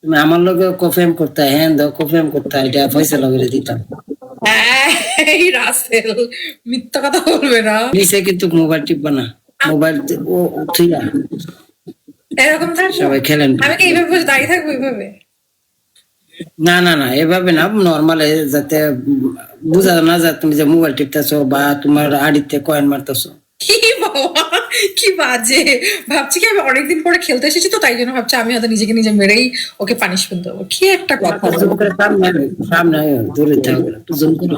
তুমি আমার লগে কফেম করতে হ্যাঁ দাও কফেম করতে এটা ফয়সালা করে দিতাম। এই রাসেল মিথ্যা কথা বলবে না। নিচে কিন্তু মোবাইল টিপবা না, মোবাইল ও থুইয়া এরকম সবাই খেলেন। আমি কি এইভাবে বসে দাঁড়িয়ে থাকবো এইভাবে? না না না এভাবে না, নর্মাল যাতে বোঝা না যায় তুমি যে মোবাইল টিপতেছো বা তোমার আড়িতে কয়েন মারতেছো। কি বাবা কি বাজে, ভাবছি কি আমি অনেকদিন পরে খেলতে এসেছি তো তাই জন্য ভাবছি আমি হয়তো নিজেকে নিজে মেরেই ওকে পানিশমেন্ট দেবো। কি একটা কথা। সামনে দূরে থাকবে একটু জুম করো,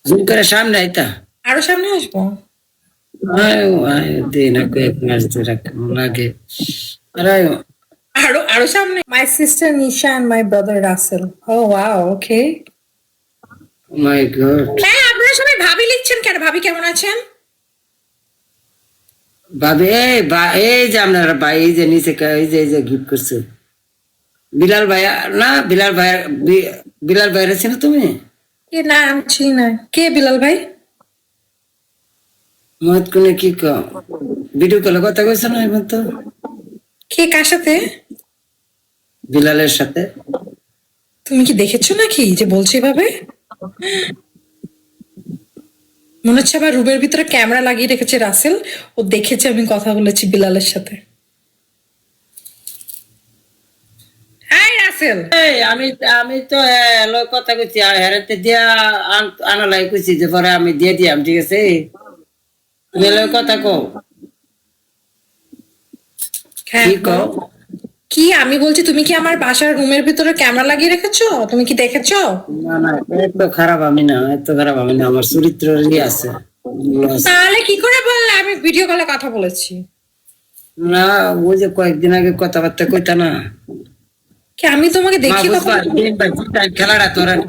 জুম করে সামনে আইতা। আরো সামনে আসবো? দিন কয়েক মাস ধরে লাগে। আরে আরো আরো সামনে। My sister Nisha and my brother Rasel. Oh wow okay. My god. হ্যাঁ আপনারা সবাই ভাবি লিখছেন কেন? ভাবি কেমন আছেন? ভাবি এই যে আপনারা ভাই এই যে নিচে এই যে গিফট করছে বিলাল ভাই না, বিলাল ভাই বিলাল ভাই ছিল তুমি? কে না আমি চিনি না। কে বিলাল ভাই? মত কোনে কি ভিডিও কলে কথা কইছ না এখন তো? কে কার সাথে? বিলালের সাথে। তুমি কি দেখেছো নাকি যে বলছে এভাবে? মনে হচ্ছে আবার রুমের ভিতরে ক্যামেরা লাগিয়ে রেখেছে রাসেল, ও দেখেছে আমি কথা বলেছি বিলালের সাথে। হাই রাসেল। এই আমি আমি তো কথা কইছি আর হেরাতে দিয়া আনালাই কইছি যে পরে আমি দিয়ে দিয়াম, ঠিক আছে? তুমি কথা কও কি কও? কি আমি বলছি তুমি কি আমার বাসার রুমের ভিতরে ক্যামেরা লাগিয়ে রেখেছো? তুমি কি দেখেছো? না না এত খারাপ আমি না, এত খারাপ আমি না, আমার চরিত্রই আছে। তাহলে কি করে বললে আমি ভিডিও কলে কথা বলেছি? না ওই যে কয়েকদিন আগে কথাবার্তা কইতা না কি আমি তোমাকে দেখি কথা খেলাটা তোরেন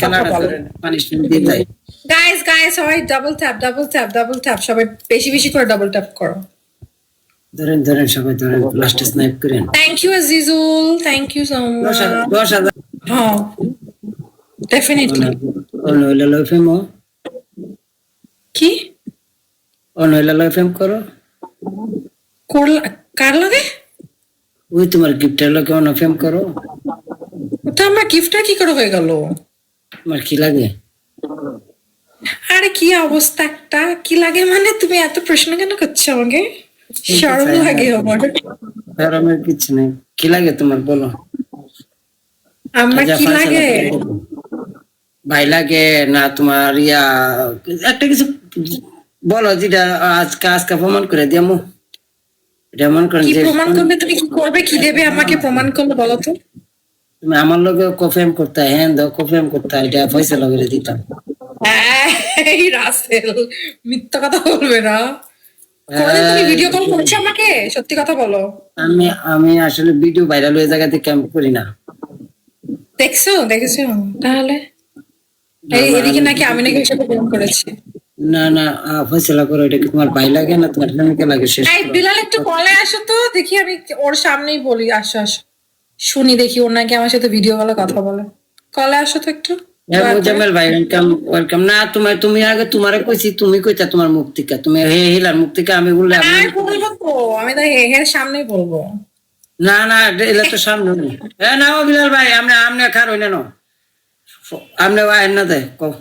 পানিশমেন্ট দিয়ে দেয়। গাইস গাইস সবাই ডাবল ট্যাপ সবাই বেশি বেশি করে ডাবল ট্যাপ করো। ধরেন সবাই ধরেন, লাস্টে স্নাইপ করেন। Thank you Azizul, thank you so much. 10,000 হ্যাঁ ডেফিনেটলি। অনহইলে লইফেম কি অনহইলে লইফেম করো করলা কার লাগে? ওই তোমার গিফটের লোকে অনফেম করো। ওটা আমার গিফটটা কি করে হয়ে গেল? তোমার কি লাগে? আরে কি অবস্থা একটা, কি লাগে মানে তুমি এত প্রশ্ন কেন করছো আমাকে? শরম লাগে আমার। শরমের কিছু নেই, কি লাগে তোমার বলো? আমার কি লাগে? ভাই লাগে না তোমার একটা কিছু বলো যেটা আজকে আজকে প্রমাণ করে দিয়ামো। যেমন করেন কি যে প্রমাণ করবে? তুমি কি করবে? কি দেবে আমাকে প্রমাণ করলে বলো তো? তুমি আমার লগে কফেম করতে হ্যাঁ দাও কফেম করতে এটা ফয়সালা করে দিতাম। এই রাসেল মিথ্যা কথা বলবে না। কোনদিন তুমি ভিডিও কল করেছো আমাকে? সত্যি কথা বলো। আমি আসলে ভিডিও ভাইরাল হয়ে জায়গা থেকে আমি করি না। দেখেছো তাহলে? এদিকে নাকি আমি নাকি ওর সাথে প্রেম করেছি। না না ফয়সালা করো, এটা কি তোমার ভাই লাগে না তোমার প্রেমিকা লাগে? শেষ এই বিলাল একটু কলে আসো তো দেখি, আমি ওর সামনেই বলি। আসো আসো শুনি দেখি ওর নাকি আমার সাথে ভিডিও কলে কথা বলে। কলে আসো তো একটু। মোজাম্মেল ভাই ওয়েলকাম ওয়েলকাম। না তুমি আগে তোমারে কইছি, তুমি কইতা তোমার মুক্তিকা, তুমি হিলার মুক্তিকা আমি বললে বলবো তো, আমি তো হের সামনেই বলবো। না না এলা তো সামনে হ্যাঁ না ও বিলাল ভাই আমনে খার হইনা ন আমনে ওয়া না দে কও